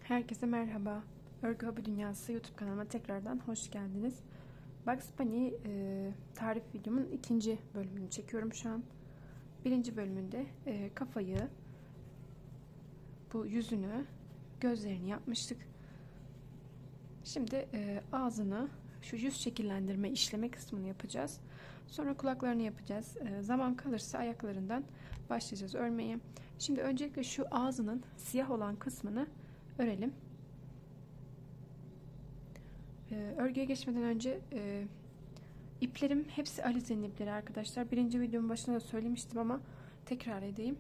Herkese merhaba. Örgü Hobi Dünyası YouTube kanalıma tekrardan hoş geldiniz. Bugs Bunny tarif videomun ikinci bölümünü çekiyorum şu an. Birinci bölümünde kafayı, bu yüzünü, gözlerini yapmıştık. Şimdi ağzını, şu yüz şekillendirme işleme kısmını yapacağız. Sonra kulaklarını yapacağız. Zaman kalırsa ayaklarından başlayacağız örmeye. Şimdi öncelikle şu ağzının siyah olan kısmını örelim. Örgüye geçmeden önce iplerim hepsi Alize'nin ipleri arkadaşlar. Birinci videomun başında da söylemiştim ama tekrar edeyim.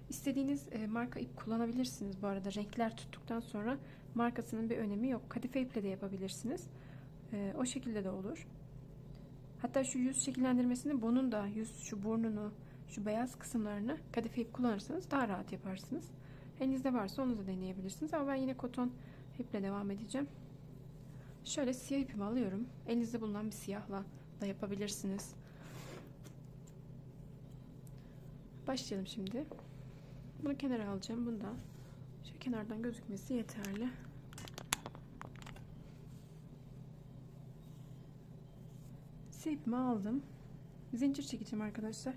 İstediğiniz marka ip kullanabilirsiniz bu arada. Renkler tuttuktan sonra markasının bir önemi yok. Kadife iple de yapabilirsiniz. O şekilde de olur. Hatta şu yüz şekillendirmesini, bunun da şu burnunu, şu beyaz kısımlarını kadife ip kullanırsanız daha rahat yaparsınız. Elinizde varsa onu da deneyebilirsiniz ama ben yine koton iple devam edeceğim. Şöyle siyah ipimi alıyorum. Elinizde bulunan bir siyahla da yapabilirsiniz. Başlayalım şimdi. Bunu kenara alacağım. Bunu da şu kenardan gözükmesi yeterli. Siyah ipimi aldım. Zincir çekeceğim arkadaşlar.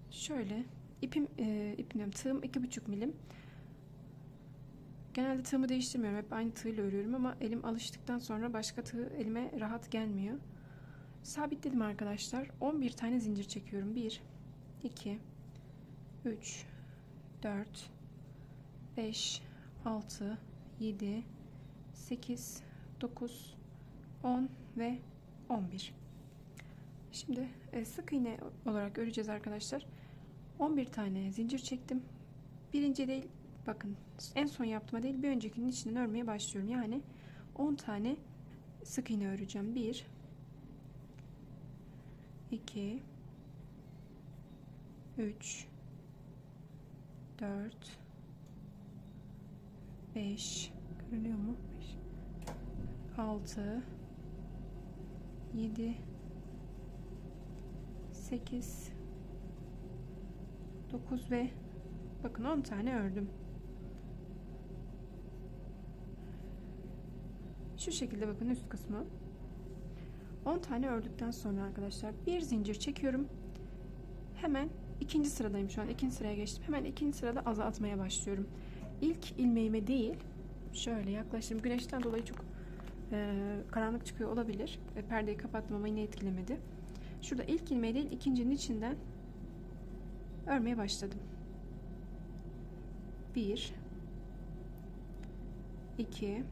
Şöyle ipim tığım 2,5 milim. Genelde tığımı değiştirmiyorum. Hep aynı tığla örüyorum ama elim alıştıktan sonra başka tığ elime rahat gelmiyor. Sabitledim arkadaşlar. 11 tane zincir çekiyorum. 1, 2, 3, 4, 5, 6, 7, 8, 9, 10 ve 11. Şimdi sık iğne olarak öreceğiz arkadaşlar. 11 tane zincir çektim. Birinci değil, bakın en son yaptığıma değil bir öncekinin içinden örmeye başlıyorum. Yani 10 tane sık iğne öreceğim. 1, 2, 3, 4, 5, görünüyor mu? 6, 7, 8, 9 ve bakın 10 tane ördüm. Şu şekilde bakın üst kısmı. 10 tane ördükten sonra arkadaşlar bir zincir çekiyorum. Hemen ikinci sıradayım şu an. İkinci sıraya geçtim. Hemen ikinci sırada azaltmaya başlıyorum. İlk ilmeğime değil, şöyle yaklaştım. Güneşten dolayı çok karanlık çıkıyor olabilir. Perdeyi kapattım ama yine etkilemedi. Şurada ilk ilmeği değil ikincinin içinden örmeye başladım. 1, 2,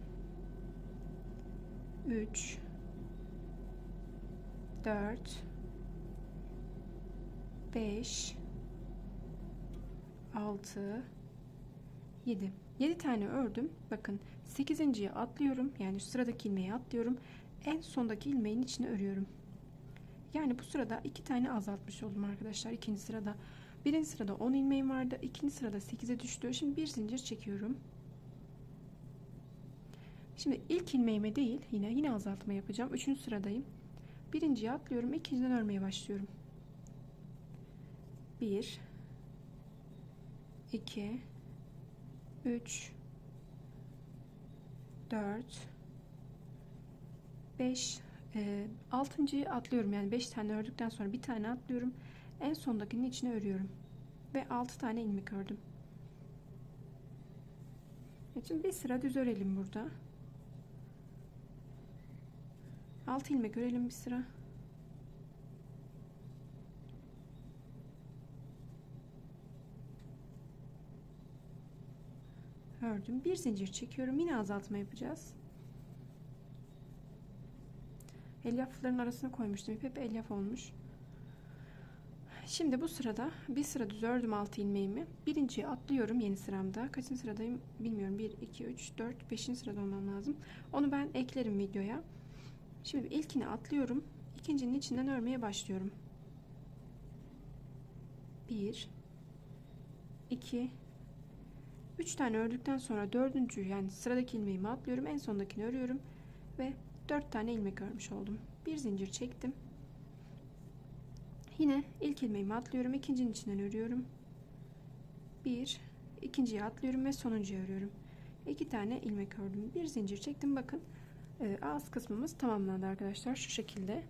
3, 4, 5, 6, 7. 7 tane ördüm. Bakın 8.'ye atlıyorum. Yani şu sıradaki ilmeği atlıyorum. En sondaki ilmeğin içine örüyorum. Yani bu sırada 2 tane azaltmış oldum arkadaşlar. İkinci sırada. Birinci sırada 10 ilmeğim vardı. İkinci sırada 8'e düştü. Şimdi bir zincir çekiyorum. Şimdi ilk ilmeğime değil yine azaltma yapacağım. Üçüncü sıradayım. Birinciye atlıyorum. İkinciden örmeye başlıyorum. 1, 2, 3, 4, 5, 6.'yı atlıyorum. Yani 5 tane ördükten sonra bir tane atlıyorum. En sondakinin içine örüyorum. Ve 6 tane ilmek ördüm. Şimdi bir sıra düz örelim burada. 6 ilmek örelim bir sıra. Ördüm. Bir zincir çekiyorum. Yine azaltma yapacağız. Elyafların arasına koymuştum. Hep elyaf olmuş. Şimdi bu sırada bir sıra düz ördüm 6 ilmeğimi. Birinciye atlıyorum yeni sıramda. Kaçıncı sıradayım bilmiyorum. 1, 2, 3, 4, 5. sırada olmam lazım. Onu ben eklerim videoya. Şimdi ilkini atlıyorum. İkincinin içinden örmeye başlıyorum. 1, 2, 3 tane ördükten sonra dördüncü yani sıradaki ilmeğimi atlıyorum. En sondakini örüyorum. Ve 4 tane ilmek örmüş oldum. Bir zincir çektim. Yine ilk ilmeğimi atlıyorum. İkincinin içinden örüyorum. 1, ikinciye atlıyorum ve sonuncuya örüyorum. 2 tane ilmek ördüm. Bir zincir çektim. Bakın ağız kısmımız tamamlandı arkadaşlar. Şu şekilde.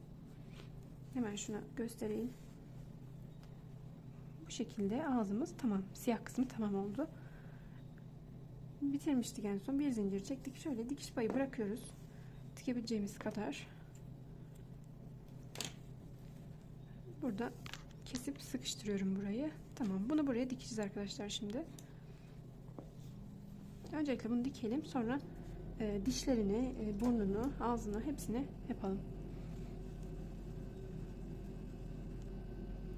Hemen şuna göstereyim. Bu şekilde ağzımız tamam. Siyah kısmı tamam oldu. Bitirmiştik en son. Bir zincir çektik. Şöyle dikiş payı bırakıyoruz. Dikebileceğimiz kadar. Burada kesip sıkıştırıyorum burayı. Tamam. Bunu buraya dikeceğiz arkadaşlar şimdi. Öncelikle bunu dikelim. Sonra dişlerini, burnunu, ağzını hepsini yapalım.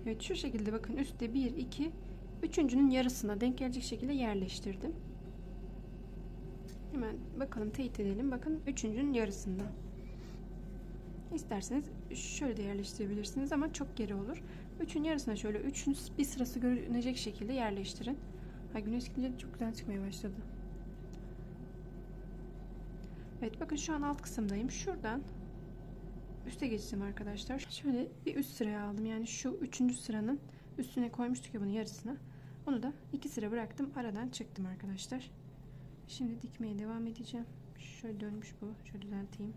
Evet, şu şekilde bakın üstte 1, 2, üçüncünün yarısına denk gelecek şekilde yerleştirdim. Hemen bakalım, teyit edelim. Bakın üçüncünün yarısında. İsterseniz şöyle de yerleştirebilirsiniz ama çok geri olur. Üçün yarısına şöyle üçün bir sırası görünecek şekilde yerleştirin. Ha, güneş gidince çok güzel çıkmaya başladı. Evet, bakın şu an alt kısımdayım. Şuradan üste geçeceğim arkadaşlar. Şöyle bir üst sıraya aldım. Yani şu üçüncü sıranın üstüne koymuştuk ya bunun yarısına. Onu da 2 sıra bıraktım. Aradan çıktım arkadaşlar. Şimdi dikmeye devam edeceğim. Şöyle dönmüş bu. Şöyle düzelteyim.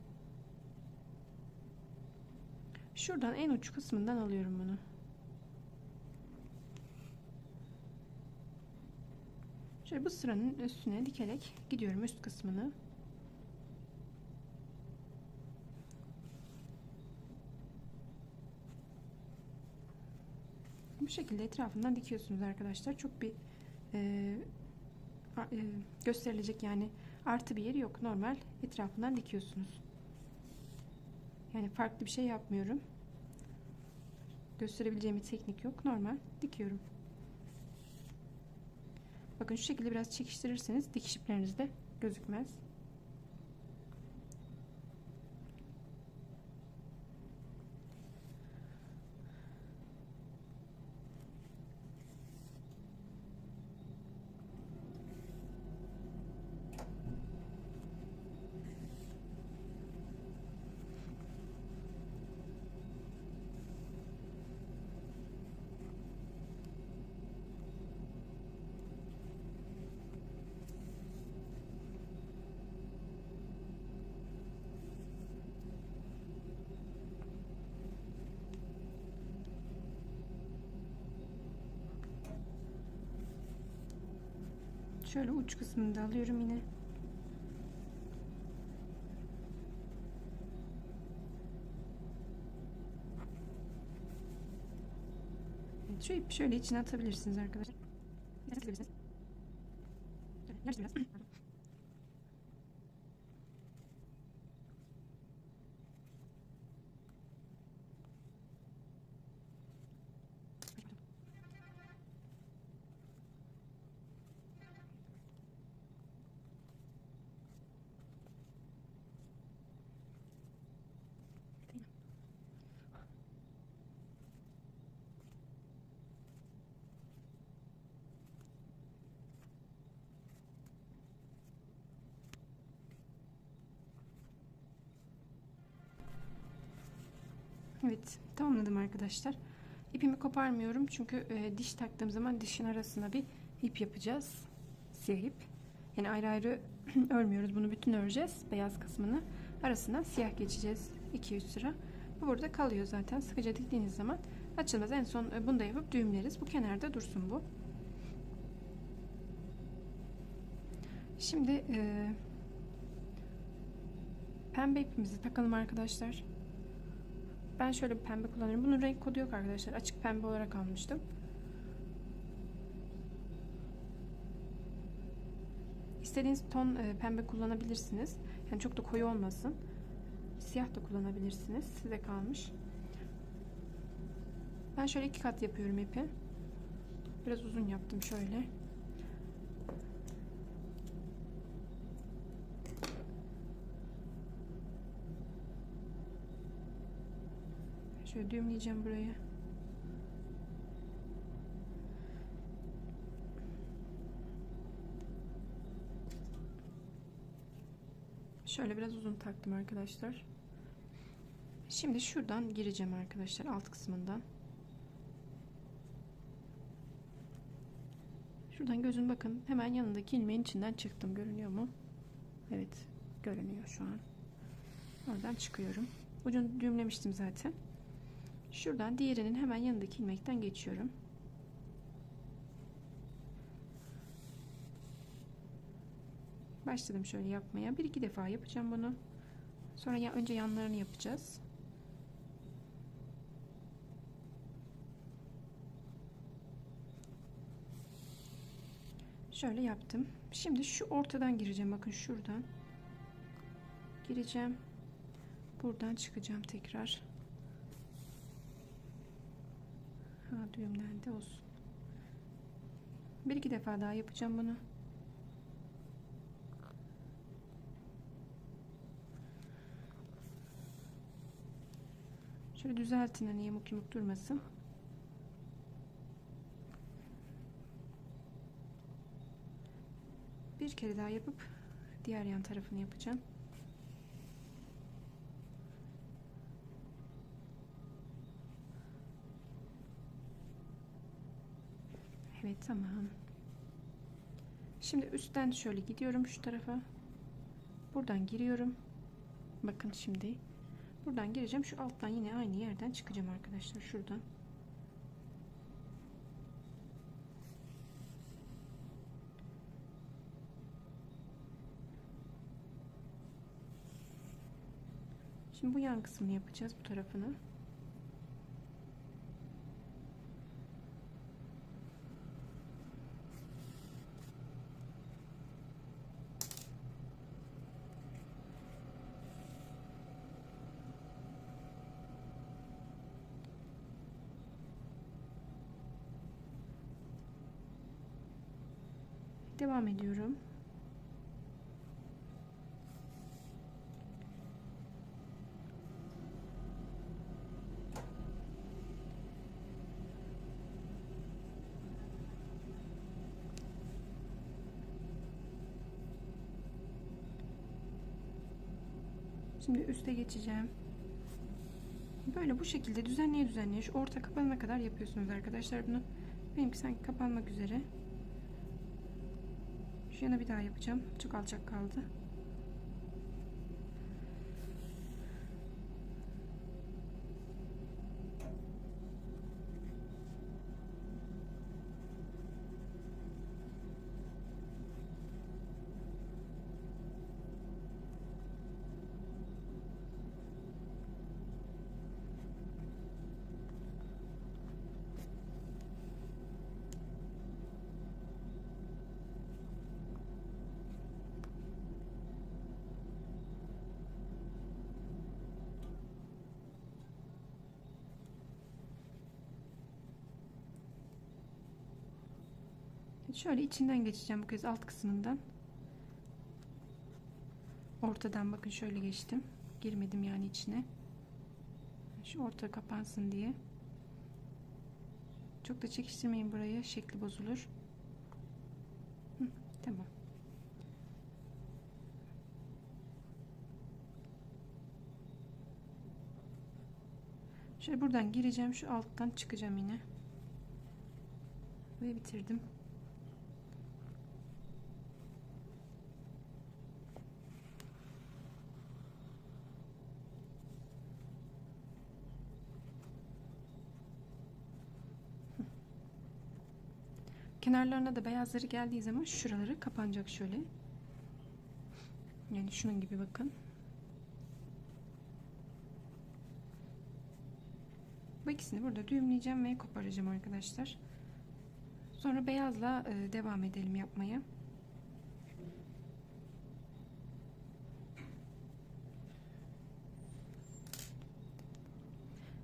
Şuradan en uç kısmından alıyorum bunu. Şöyle bu sıranın üstüne dikerek gidiyorum üst kısmını. Bu şekilde etrafından dikiyorsunuz arkadaşlar. Çok bir gösterilecek yani artı bir yeri yok. Normal etrafından dikiyorsunuz. Yani farklı bir şey yapmıyorum. Gösterebileceğim bir teknik yok. Normal dikiyorum. Bakın şu şekilde biraz çekiştirirseniz dikiş ipleriniz de gözükmez. Şöyle uç kısmını da alıyorum yine. Evet, şu ipi şöyle içine atabilirsiniz arkadaşlar. Evet, tamamladım arkadaşlar. İpimi koparmıyorum çünkü diş taktığım zaman dişin arasına bir ip yapacağız. Siyah ip. Yani ayrı ayrı örmüyoruz. Bunu bütün öreceğiz. Beyaz kısmını. Arasından siyah geçeceğiz. 2-3 sıra. Bu burada kalıyor zaten. Sıkıca diktiğiniz zaman açılmaz. En son bunu da yapıp düğümleriz. Bu kenarda dursun bu. Şimdi pembe ipimizi takalım arkadaşlar. Ben şöyle bir pembe kullanıyorum. Bunun renk kodu yok arkadaşlar. Açık pembe olarak almıştım. İstediğiniz ton pembe kullanabilirsiniz. Yani çok da koyu olmasın. Siyah da kullanabilirsiniz. Size kalmış. Ben şöyle 2 kat yapıyorum ipi. Biraz uzun yaptım şöyle. Şöyle düğümleyeceğim burayı. Şöyle biraz uzun taktım arkadaşlar. Şimdi şuradan gireceğim arkadaşlar alt kısmından. Şuradan gözün bakın hemen yanındaki ilmeğin içinden çıktım. Görünüyor mu? Evet, görünüyor şu an. Oradan çıkıyorum. Ucunu düğümlemiştim zaten. Şuradan diğerinin hemen yanındaki ilmekten geçiyorum. Başladım şöyle yapmaya. Bir iki defa yapacağım bunu. Sonra önce yanlarını yapacağız. Şöyle yaptım. Şimdi şu ortadan gireceğim. Bakın şuradan gireceğim. Buradan çıkacağım tekrar. Ha, düğümlendi, olsun. Bir iki defa daha yapacağım bunu. Şöyle düzeltin, hani yamuk yumuk durmasın. Bir kere daha yapıp diğer yan tarafını yapacağım. Evet, tamam. Şimdi üstten şöyle gidiyorum şu tarafa. Buradan giriyorum. Bakın şimdi. Buradan gireceğim. Şu alttan yine aynı yerden çıkacağım arkadaşlar. Şuradan. Şimdi bu yan kısmını yapacağız, bu tarafını. Devam ediyorum. Şimdi üste geçeceğim. Böyle bu şekilde düzenleye düzenleye şu orta kapanana kadar yapıyorsunuz arkadaşlar bunu. Benimki sanki kapanmak üzere. Şu yana bir daha yapacağım. Çok alçak kaldı. Şöyle içinden geçeceğim bu kez, alt kısmından. Ortadan bakın şöyle geçtim. Girmedim yani içine. Şu orta kapansın diye. Çok da çekiştirmeyin burayı. Şekli bozulur. Tamam. Şöyle buradan gireceğim. Şu alttan çıkacağım yine. Ve bitirdim. Kenarlarına da beyazları geldiği zaman şuraları kapanacak şöyle. Yani şunun gibi bakın. Bu ikisini burada düğümleyeceğim ve koparacağım arkadaşlar. Sonra beyazla devam edelim yapmaya.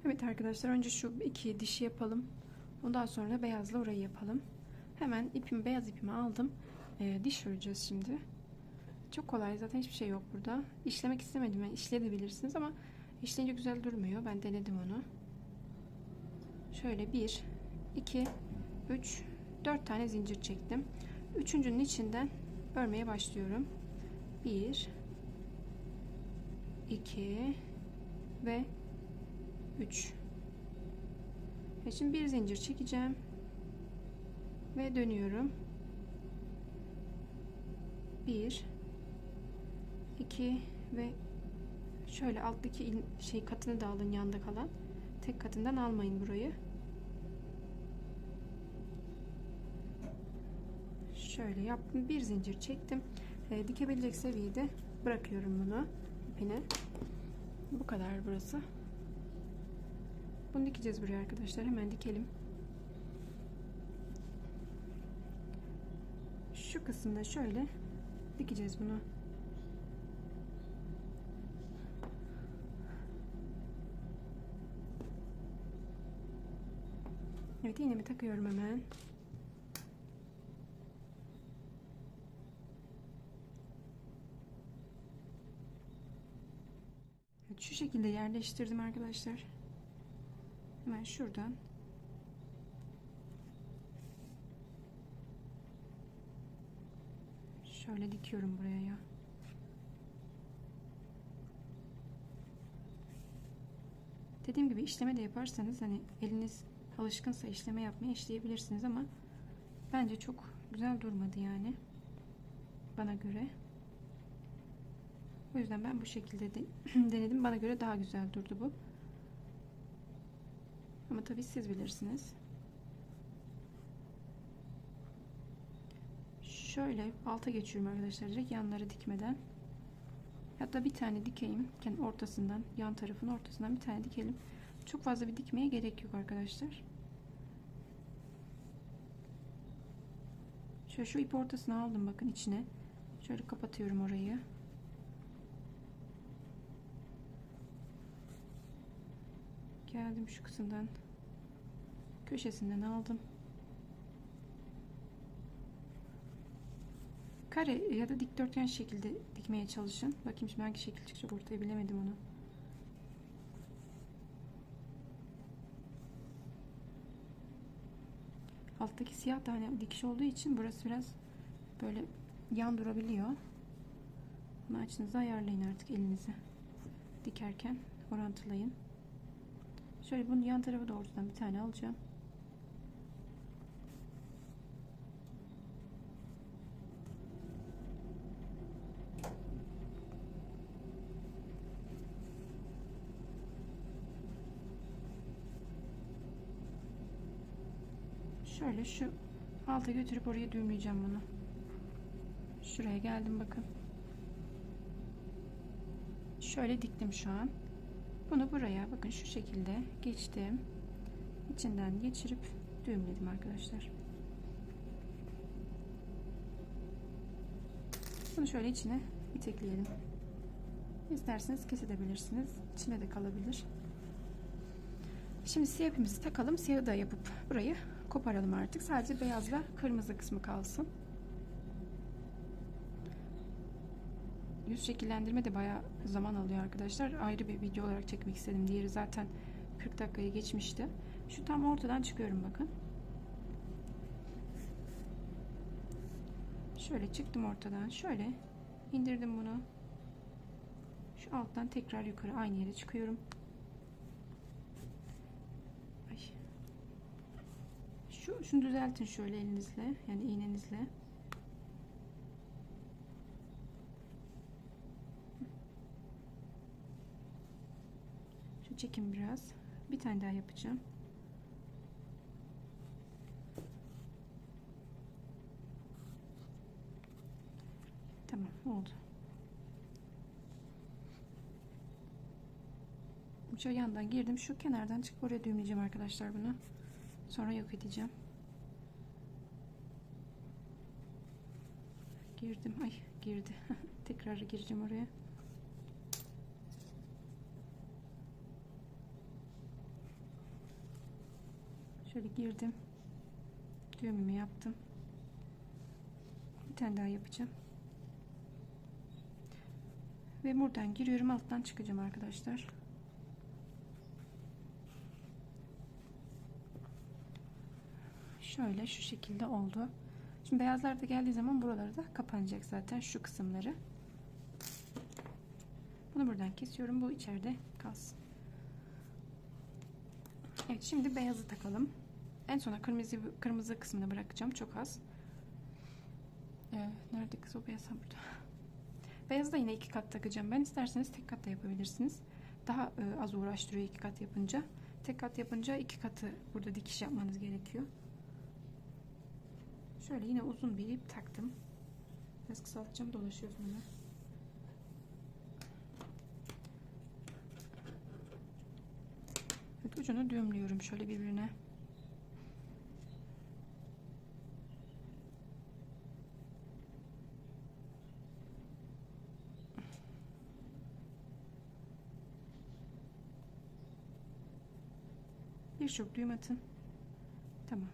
Evet arkadaşlar, önce şu iki dişi yapalım. Ondan sonra beyazla orayı yapalım. Hemen beyaz ipimi aldım. Diş öreceğiz şimdi. Çok kolay, zaten hiçbir şey yok burada. İşlemek istemedim. Yani işleyebilirsiniz ama işleyince güzel durmuyor. Ben denedim onu. Şöyle 1, 2, 3, 4 tane zincir çektim. Üçüncünün içinden örmeye başlıyorum. 1, 2 ve 3. Şimdi bir zincir çekeceğim ve dönüyorum. 1 2 ve şöyle alttaki katını da alın, yanda kalan. Tek katından almayın burayı. Şöyle yaptım. Bir zincir çektim. Dikebilecek seviyede bırakıyorum bunu ipine. Bu kadar burası. Bunu dikeceğiz buraya arkadaşlar. Hemen dikelim. Şu kısımda şöyle dikeceğiz bunu. Evet, iğnemi takıyorum hemen. Evet, şu şekilde yerleştirdim arkadaşlar. Hemen şuradan şöyle dikiyorum buraya ya. Dediğim gibi işleme de yaparsanız, hani eliniz alışkınsa işleme yapmaya işleyebilirsiniz ama bence çok güzel durmadı yani bana göre. O yüzden ben bu şekilde denedim. Bana göre daha güzel durdu bu. Ama tabii siz bilirsiniz. Şöyle alta geçiyorum arkadaşlar, direkt yanları dikmeden. Hatta bir tane dikeyim. Kendi ortasından, yan tarafın ortasından bir tane dikelim. Çok fazla bir dikmeye gerek yok arkadaşlar. Şöyle şu ip ortasına aldım, bakın içine. Şöyle kapatıyorum orayı. Geldim şu kısımdan, köşesinden aldım. Kare ya da dikdörtgen şekilde dikmeye çalışın. Bakayım şimdi hangi şekil çıkacak ortaya, bilemedim onu. Alttaki siyah da hani dikiş olduğu için burası biraz böyle yan durabiliyor. Bunu açınızı ayarlayın artık elinizi. Dikerken orantılayın. Şöyle bunu yan tarafa doğrudan bir tane alacağım. Şöyle şu alta götürüp oraya düğümleyeceğim bunu. Şuraya geldim, bakın. Şöyle diktim şu an. Bunu buraya bakın şu şekilde geçtim. İçinden geçirip düğümledim arkadaşlar. Bunu şöyle içine itekleyelim. İsterseniz kesebilirsiniz. İçine de kalabilir. Şimdi siyah ipimizi takalım. Siyahı da yapıp burayı koparalım artık. Sadece beyazla kırmızı kısmı kalsın. Yüz şekillendirme de bayağı zaman alıyor arkadaşlar. Ayrı bir video olarak çekmek istedim. Diğeri zaten 40 dakikayı geçmişti. Şu tam ortadan çıkıyorum, bakın. Şöyle çıktım ortadan. Şöyle indirdim bunu. Şu alttan tekrar yukarı aynı yere çıkıyorum. Ay. Şunu düzeltin şöyle elinizle, yani iğnenizle. Şu çekin biraz. Bir tane daha yapacağım. Tamam, oldu. Şöyle yandan girdim. Şu kenardan çıkıp oraya düğümleyeceğim arkadaşlar bunu. Sonra yok edeceğim. Girdim. Ay, girdi. Tekrar gireceğim oraya. Şöyle girdim. Düğümümü yaptım. Bir tane daha yapacağım. Ve buradan giriyorum, alttan çıkacağım arkadaşlar. Şöyle şu şekilde oldu. Şimdi beyazlar da geldiği zaman buraları da kapanacak zaten, şu kısımları. Bunu buradan kesiyorum. Bu içeride kalsın. Evet, şimdi beyazı takalım. En sona kırmızı kısmını bırakacağım, çok az. Nerede kız o beyaz? Burada. Beyazı da yine 2 kat takacağım. Ben isterseniz tek kat da yapabilirsiniz. Daha az uğraştırıyor 2 kat yapınca. Tek kat yapınca 2 katı burada dikiş yapmanız gerekiyor. Şöyle yine uzun bir ip taktım. Biraz kısaltacağım, dolaşıyor sonra. Evet, ucunu düğümlüyorum şöyle birbirine. Birçok düğüm atın. Tamam.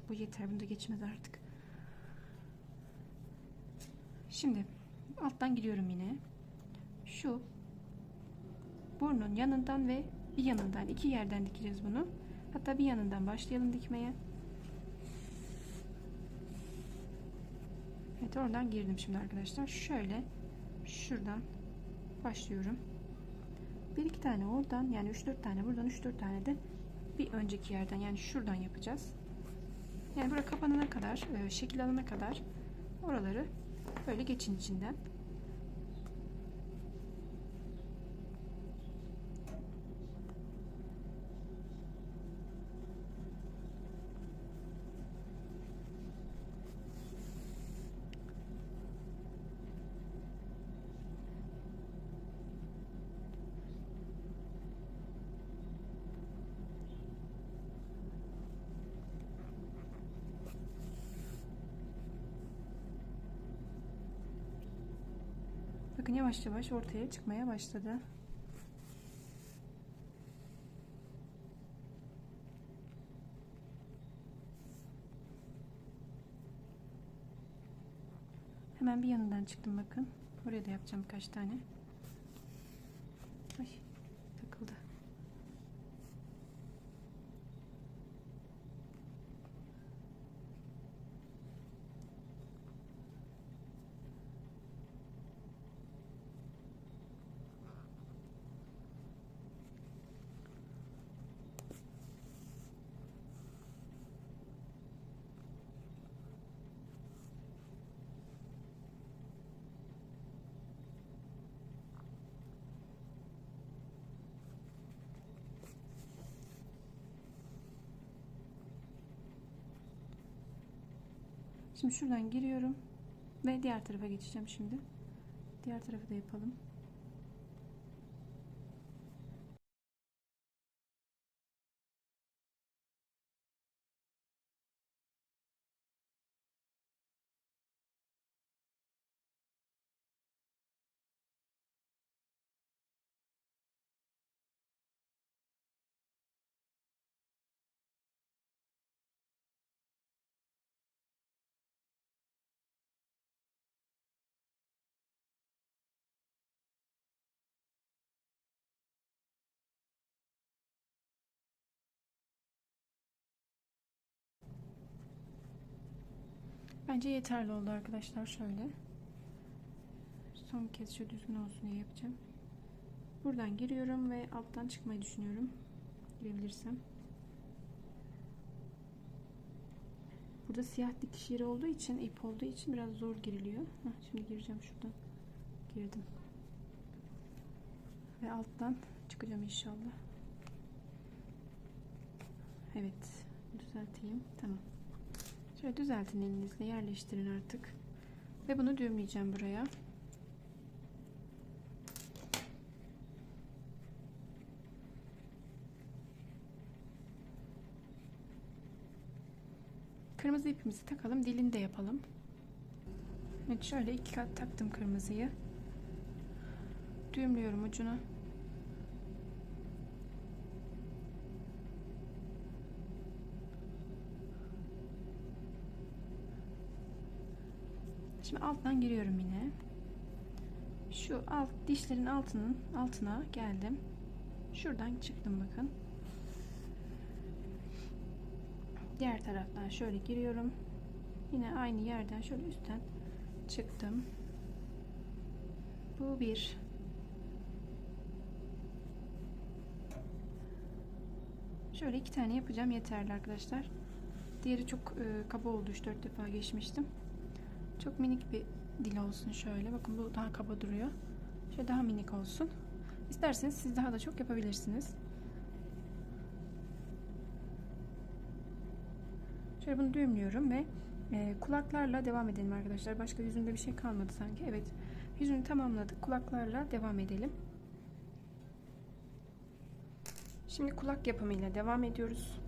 Bu yeter. Bunda geçmez artık. Şimdi alttan gidiyorum yine. Şu burnun yanından ve bir yanından, 2 yerden dikeceğiz bunu. Hatta bir yanından başlayalım dikmeye. Evet, oradan girdim şimdi arkadaşlar. Şöyle şuradan başlıyorum. 1-2 tane oradan, yani 3-4 tane buradan, 3-4 tane de bir önceki yerden, yani şuradan yapacağız. Yani buraya kapanana kadar, şekil alana kadar oraları böyle geçin içinden. Bakın yavaş yavaş ortaya çıkmaya başladı. Hemen bir yanından çıktım bakın. Oraya da yapacağım birkaç tane. Ay, takıldı. Şimdi şuradan giriyorum ve diğer tarafa geçeceğim şimdi. Diğer tarafı da yapalım. Bence yeterli oldu arkadaşlar. Şöyle son kez şu düzgün olsun diye yapacağım. Buradan giriyorum ve alttan çıkmayı düşünüyorum. Girebilirsem. Burada siyah dikiş yeri olduğu için, ip olduğu için biraz zor giriliyor. Şimdi gireceğim şuradan. Girdim. Ve alttan çıkacağım inşallah. Evet. Düzelteyim. Tamam. Şöyle düzeltin, elinizle yerleştirin artık. Ve bunu düğümleyeceğim buraya. Kırmızı ipimizi takalım. Dilini de yapalım. Evet, şöyle 2 kat taktım kırmızıyı. Düğümlüyorum ucunu. Şimdi alttan giriyorum yine. Şu alt dişlerin altına geldim. Şuradan çıktım bakın. Diğer taraftan şöyle giriyorum. Yine aynı yerden şöyle üstten çıktım. Bu bir. Şöyle 2 tane yapacağım, yeterli arkadaşlar. Diğeri çok kaba oldu, 3-4 defa geçmiştim. Çok minik bir dil olsun şöyle. Bakın bu daha kaba duruyor. Şöyle daha minik olsun. İsterseniz siz daha da çok yapabilirsiniz. Şöyle bunu düğümlüyorum ve kulaklarla devam edelim arkadaşlar. Başka yüzünde bir şey kalmadı sanki. Evet, yüzünü tamamladık. Kulaklarla devam edelim. Şimdi kulak yapımıyla devam ediyoruz.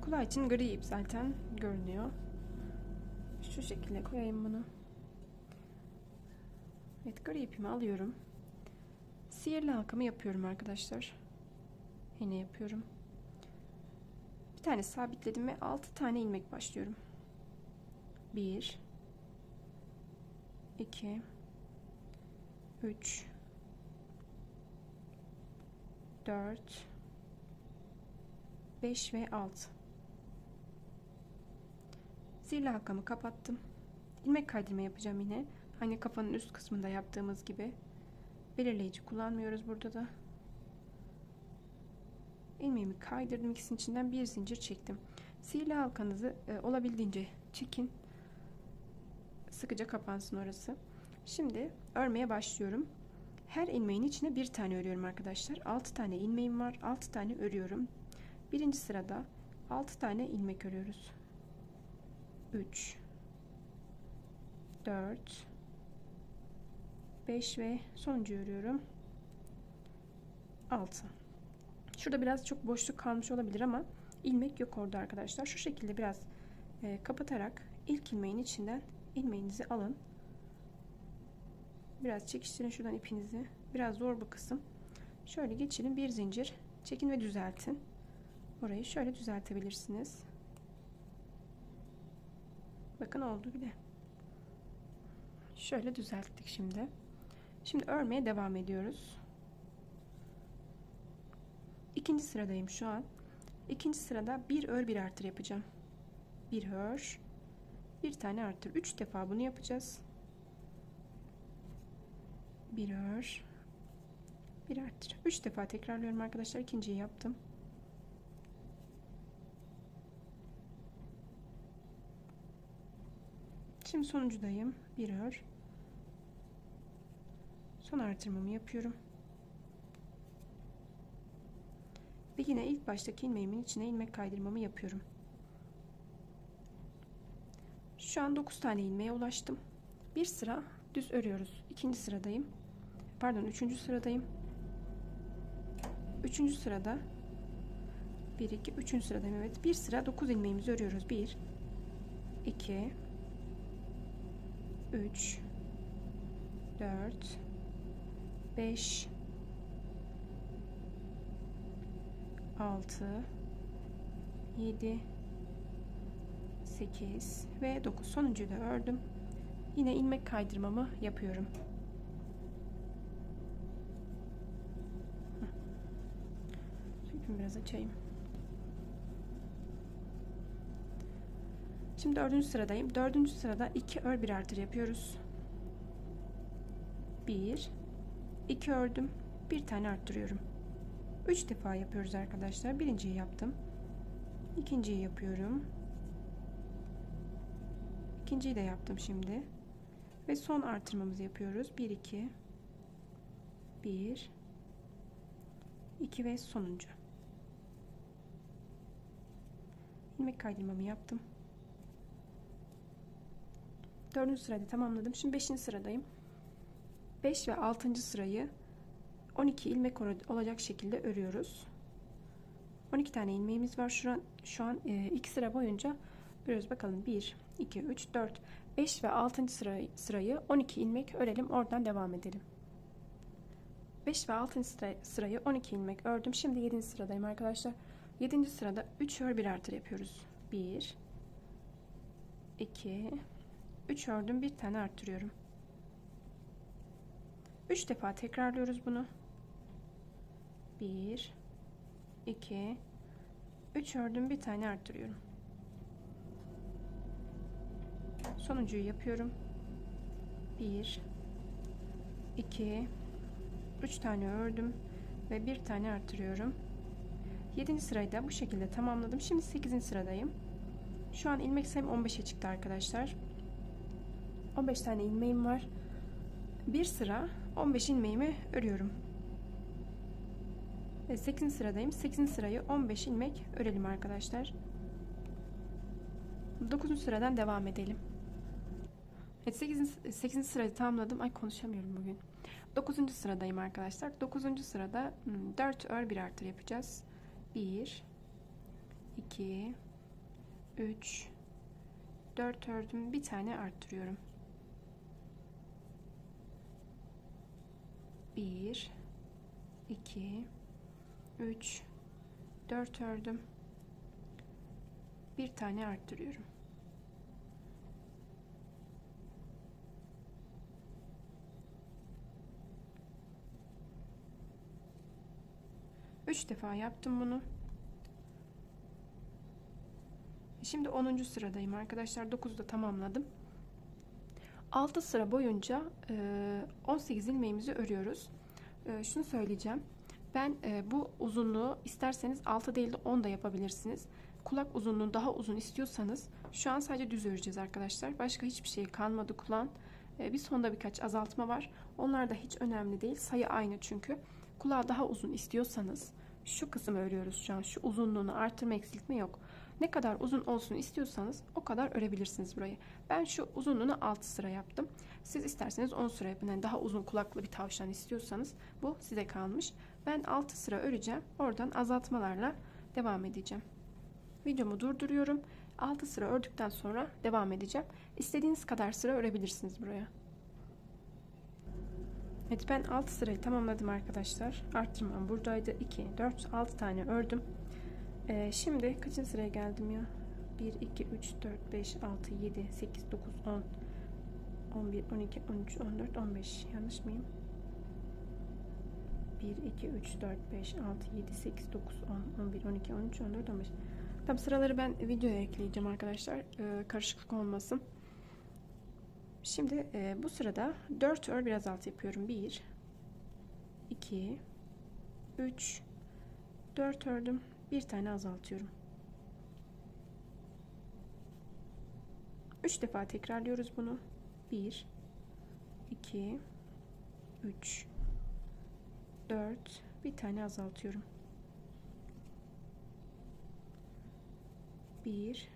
Kulağı için gri ip zaten görünüyor. Şu şekilde koyayım bunu. Evet, gri ipimi alıyorum. Sihirli halkamı yapıyorum arkadaşlar. Yine yapıyorum. Bir tane sabitledim ve 6 tane ilmek başlıyorum. 1 2 3 4 5 ve 6. Sihirli halkamı kapattım. İlmek kaydırma yapacağım yine. Hani kafanın üst kısmında yaptığımız gibi. Belirleyici kullanmıyoruz burada da. İlmeğimi kaydırdım. İkisinin içinden bir zincir çektim. Sihirli halkanızı olabildiğince çekin. Sıkıca kapansın orası. Şimdi örmeye başlıyorum. Her ilmeğin içine bir tane örüyorum arkadaşlar. 6 tane ilmeğim var. 6 tane örüyorum. Birinci sırada 6 tane ilmek örüyoruz. 3 4 5 ve sonuncu örüyorum. 6. Şurada biraz çok boşluk kalmış olabilir ama ilmek yok orada arkadaşlar. Şu şekilde biraz kapatarak ilk ilmeğin içinden ilmeğinizi alın. Biraz çekiştirin şuradan ipinizi. Biraz zor bu kısım. Şöyle geçirin, bir zincir çekin ve düzeltin. Orayı şöyle düzeltebilirsiniz. Bakın oldu bile. Şöyle düzelttik şimdi. Şimdi örmeye devam ediyoruz. İkinci sıradayım şu an. İkinci sırada bir ör bir artır yapacağım. Bir ör, bir tane artır. 3 defa bunu yapacağız. Bir ör, bir artır. 3 defa tekrarlıyorum arkadaşlar. İkinciyi yaptım. Şimdi sonuncudayım. Bir ör. Son artırmamı yapıyorum. Ve yine ilk baştaki ilmeğimin içine ilmek kaydırmamı yapıyorum. Şu an 9 tane ilmeğe ulaştım. Bir sıra düz örüyoruz. İkinci sıradayım. Pardon, üçüncü sıradayım. Üçüncü sırada 1 2 3. sıradayım. Evet, bir sıra 9 ilmeğimizi örüyoruz. 1 2 3 4 5 6 7 8 ve 9. Sonuncuyu da ördüm. Yine ilmek kaydırmamı yapıyorum. Biraz açayım. Şimdi 4. sıradayım. 4. sırada 2 ör bir artır yapıyoruz. 1 2 ördüm. Bir tane arttırıyorum. 3 defa yapıyoruz arkadaşlar. Birinciyi yaptım. İkinciyi yapıyorum. İkinciyi de yaptım şimdi. Ve son artırmamızı yapıyoruz. 1 2 1 2 ve sonuncu. İlmek kaydırmamı yaptım. 4. sırada tamamladım. Şimdi 5. sıradayım. 5 ve 6. sırayı 12 ilmek olacak şekilde örüyoruz. 12 tane ilmeğimiz var. Şu an 2 sıra boyunca örüyoruz. Bakalım 1 2 3 4 5 ve 6. sırayı 12 ilmek örelim. Oradan devam edelim. 5 ve 6. sırayı 12 ilmek ördüm. Şimdi 7. sıradayım arkadaşlar. 7. sırada 3 ör bir artır yapıyoruz. 1 2 3 ördüm, bir tane arttırıyorum. 3 defa tekrarlıyoruz bunu. 1 2 3 ördüm, bir tane arttırıyorum. Sonuncuyu yapıyorum. 1 2 3 tane ördüm ve bir tane arttırıyorum. 7. sırayı da bu şekilde tamamladım. Şimdi 8. sıradayım. Şu an ilmek sayım 15'e çıktı arkadaşlar. 15 tane ilmeğim var. Bir sıra 15 ilmeğimi örüyorum. 8. sıradayım. 8. sırayı 15 ilmek örelim arkadaşlar. 9. sıradan devam edelim. Evet, 8. sırayı tamamladım. Ay, konuşamıyorum bugün. 9. sıradayım arkadaşlar. 9. sırada 4 ör 1 artır yapacağız. 1 2 3 4 ördüm. Bir tane arttırıyorum. 1 2 3 4 ördüm. Bir tane arttırıyorum. Üç defa yaptım bunu. Şimdi 10. sıradayım arkadaşlar. 9'da tamamladım. 6 sıra boyunca 18 ilmeğimizi örüyoruz. Şunu söyleyeceğim. Ben bu uzunluğu isterseniz 6 değil de 10 da yapabilirsiniz. Kulak uzunluğunu daha uzun istiyorsanız şu an sadece düz öreceğiz arkadaşlar. Başka hiçbir şey kalmadı kulağın. Bir sonda birkaç azaltma var. Onlar da hiç önemli değil. Sayı aynı çünkü. Kulağı daha uzun istiyorsanız şu kısmı örüyoruz şu an. Şu uzunluğunu artırma eksiltme yok. Ne kadar uzun olsun istiyorsanız o kadar örebilirsiniz burayı. Ben şu uzunluğunu 6 sıra yaptım. Siz isterseniz 10 sıra yapın. Yani daha uzun kulaklı bir tavşan istiyorsanız bu size kalmış. Ben 6 sıra öreceğim. Oradan azaltmalarla devam edeceğim. Videomu durduruyorum. 6 sıra ördükten sonra devam edeceğim. İstediğiniz kadar sıra örebilirsiniz buraya. Evet, ben 6 sırayı tamamladım arkadaşlar. Arttırmam buradaydı. 2, 4, 6 tane ördüm. Şimdi kaçıncı sıraya geldim ya? 1, 2, 3, 4, 5, 6, 7, 8, 9, 10, 11, 12, 13, 14, 15. Yanlış mıyım? 1, 2, 3, 4, 5, 6, 7, 8, 9, 10, 11, 12, 13, 14, 15. Tam sıraları ben videoya ekleyeceğim arkadaşlar. Karışıklık olmasın. Şimdi bu sırada 4 ör biraz alt yapıyorum. 1 2 3 4 ördüm. Bir tane azaltıyorum. 3 defa tekrarlıyoruz bunu. 1 2 3 4 bir tane azaltıyorum. 1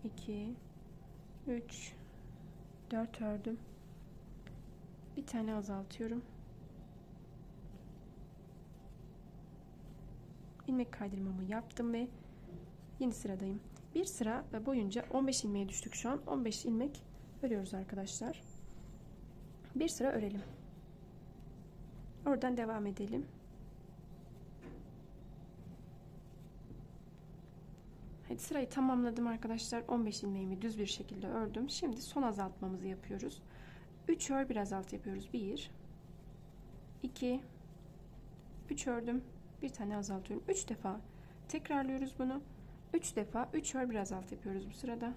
2 3 4 ördüm. Bir tane azaltıyorum. İlmek kaydırmamı yaptım ve yeni sıradayım. Bir sıra boyunca 15 ilmeğe düştük şu an. 15 ilmek örüyoruz arkadaşlar. Bir sıra örelim. Oradan devam edelim. Hadi, sırayı tamamladım arkadaşlar. 15 ilmeğimi düz bir şekilde ördüm. Şimdi son azaltmamızı yapıyoruz. 3 ör bir azalt yapıyoruz. 1 2 3 ördüm. Bir tane azaltıyorum. 3 defa tekrarlıyoruz bunu. 3 defa 3 ör bir azalt yapıyoruz bu sırada.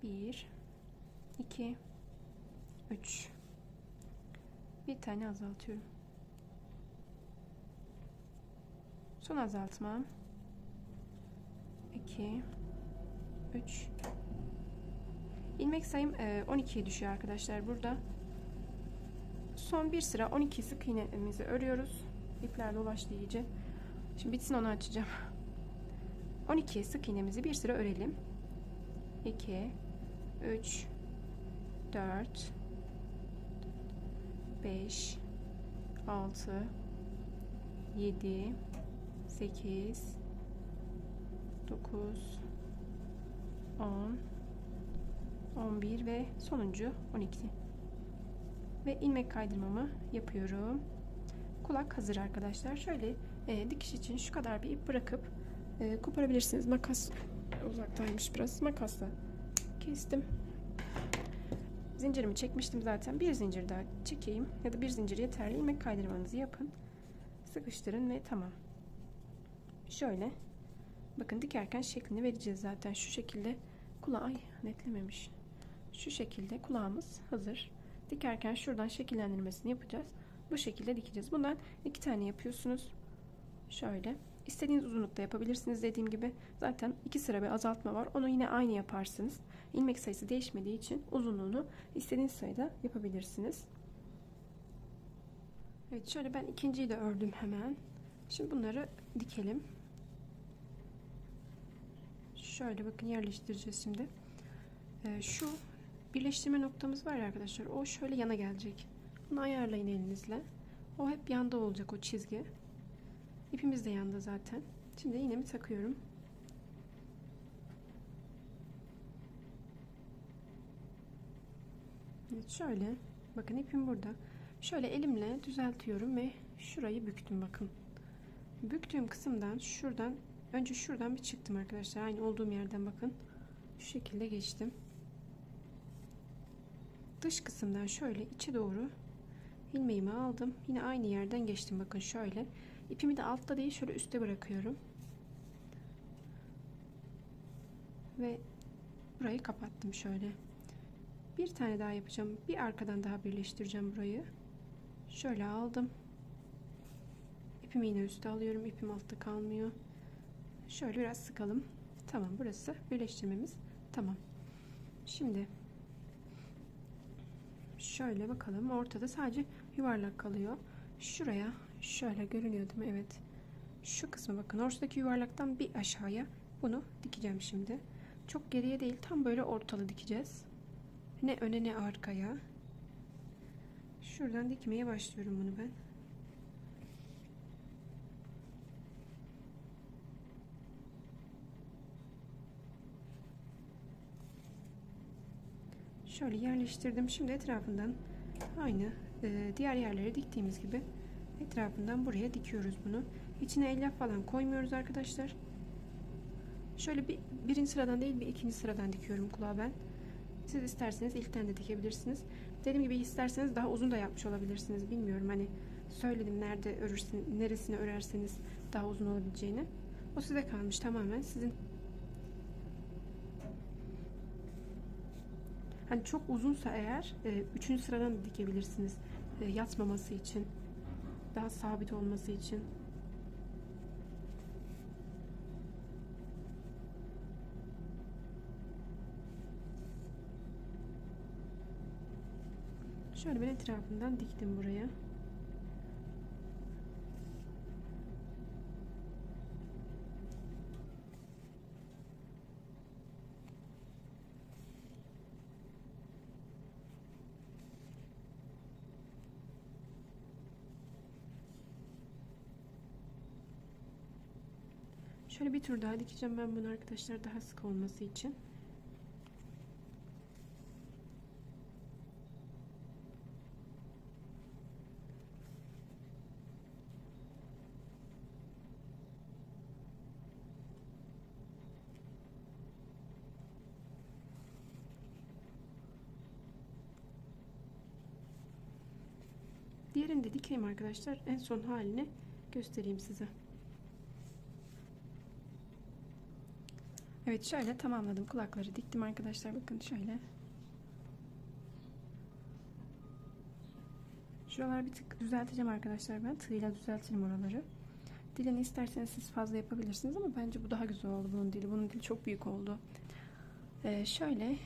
1 2 3 bir tane azaltıyorum. Son azaltmam 2 3 ilmek sayım 12'ye düşüyor arkadaşlar burada. Son bir sıra 12 sık iğnemizi örüyoruz. İpler dolaştı iyice. Şimdi bitsin, onu açacağım. 12 sık iğnemizi bir sıra örelim. 2 3 4 5 6 7 8 9 10 11 ve sonuncu 12 ve ilmek kaydırmamı yapıyorum. Kulak hazır arkadaşlar. Şöyle dikiş için şu kadar bir ip bırakıp koparabilirsiniz. Makas uzaktaymış, biraz makasla kestim. Zincirimi çekmiştim zaten. Bir zincir daha çekeyim ya da bir zincir yeterli. İlmek kaydırmanızı yapın, sıkıştırın ve tamam. Şöyle bakın, dikerken şeklini vereceğiz zaten. Şu şekilde kulağı netlememiş. Şu şekilde kulağımız hazır. Dikerken şuradan şekillendirmesini yapacağız. Bu şekilde dikeceğiz. Bundan 2 tane yapıyorsunuz. Şöyle. İstediğiniz uzunlukta yapabilirsiniz dediğim gibi. Zaten 2 sıra bir azaltma var. Onu yine aynı yaparsınız. ilmek sayısı değişmediği için uzunluğunu istediğiniz sayıda yapabilirsiniz. Evet, şöyle ben ikinciyi de ördüm hemen. Şimdi bunları dikelim. Şöyle bakın, yerleştireceğiz şimdi. Şu birleştirme noktamız var ya arkadaşlar, o şöyle yana gelecek. Bunu ayarlayın elinizle. O hep yanda olacak, o çizgi. İpimiz de yanda zaten. Şimdi iğnemi takıyorum. Evet, şöyle bakın, ipim burada. Şöyle elimle düzeltiyorum ve şurayı büktüm bakın. Büktüğüm kısımdan şuradan, önce şuradan bir çıktım arkadaşlar. Aynı olduğum yerden bakın. Şu şekilde geçtim. Dış kısımdan şöyle içe doğru ilmeğimi aldım. Yine aynı yerden geçtim bakın şöyle. İpimi de altta değil, şöyle üstte bırakıyorum. Ve burayı kapattım şöyle. Bir tane daha yapacağım. Bir arkadan daha birleştireceğim burayı. Şöyle aldım. İpimi yine üstte alıyorum. İpim altta kalmıyor. Şöyle biraz sıkalım. Tamam, burası birleştirmemiz tamam. Şimdi şöyle bakalım, ortada sadece yuvarlak kalıyor. Şuraya şöyle görünüyor değil mi? Evet. Şu kısmı bakın, ortadaki yuvarlaktan bir aşağıya bunu dikeceğim şimdi. Çok geriye değil, tam böyle ortalı dikeceğiz. Ne öne ne arkaya. Şuradan dikmeye başlıyorum bunu ben. Şöyle yerleştirdim. Şimdi etrafından aynı diğer yerlere diktiğimiz gibi etrafından buraya dikiyoruz bunu. İçine elyaf falan koymuyoruz arkadaşlar. Şöyle birinci sıradan değil, bir ikinci sıradan dikiyorum kulağı ben. Siz isterseniz ilkten de dikebilirsiniz. Dediğim gibi isterseniz daha uzun da yapmış olabilirsiniz. Bilmiyorum, hani söyledim nerede örürsün, neresine örerseniz daha uzun olabileceğini. O size kalmış, tamamen sizin. Hani çok uzunsa eğer 3. sıradan da dikebilirsiniz. Yatmaması için, daha sabit olması için. Şöyle ben etrafından diktim buraya. Şöyle bir tur daha dikeceğim ben bunu arkadaşlar, daha sık olması için. Diğerini de dikeyim arkadaşlar. En son halini göstereyim size. Evet, şöyle tamamladım. Kulakları diktim arkadaşlar. Bakın şöyle. Şuraları bir tık düzelteceğim arkadaşlar ben. Tığla düzeltirim oraları. Dilini isterseniz siz fazla yapabilirsiniz ama bence bu daha güzel oldu, bunun dili. Bunun dili çok büyük oldu. Şöyle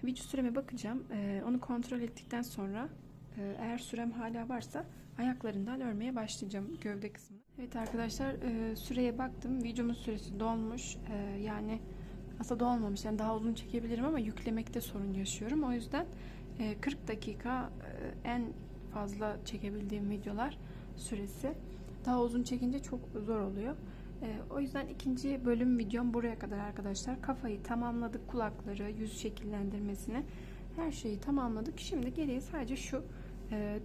video süreme bakacağım. Onu kontrol ettikten sonra eğer sürem hala varsa ayaklarından örmeye başlayacağım gövde kısmını. Evet arkadaşlar, süreye baktım. Videomun süresi dolmuş. Yani aslında dolmamış. Yani daha uzun çekebilirim ama yüklemekte sorun yaşıyorum. O yüzden 40 dakika en fazla çekebildiğim videolar süresi. Daha uzun çekince çok zor oluyor. O yüzden ikinci bölüm videom buraya kadar arkadaşlar. Kafayı tamamladık. Kulakları, yüz şekillendirmesini, her şeyi tamamladık. Şimdi geriye sadece şu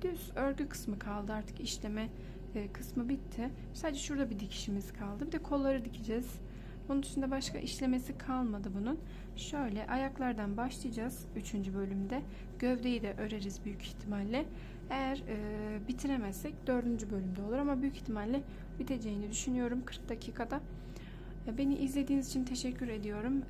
düz örgü kısmı kaldı. Artık işleme kısmı bitti. Sadece şurada bir dikişimiz kaldı. Bir de kolları dikeceğiz. Bunun dışında başka işlemesi kalmadı bunun. Şöyle ayaklardan başlayacağız 3. bölümde. Gövdeyi de öreriz büyük ihtimalle. Eğer bitiremezsek 4. bölümde olur ama büyük ihtimalle biteceğini düşünüyorum 40 dakikada. Beni izlediğiniz için teşekkür ediyorum.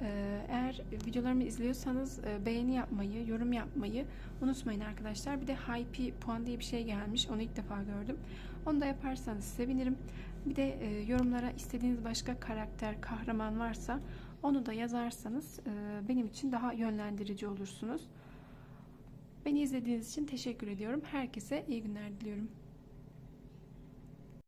Eğer videolarımı izliyorsanız beğeni yapmayı, yorum yapmayı unutmayın arkadaşlar. Bir de Hype puan diye bir şey gelmiş. Onu ilk defa gördüm. Onu da yaparsanız sevinirim. Bir de yorumlara istediğiniz başka karakter, kahraman varsa Onu da yazarsanız benim için daha yönlendirici olursunuz. Beni izlediğiniz için teşekkür ediyorum. Herkese iyi günler diliyorum.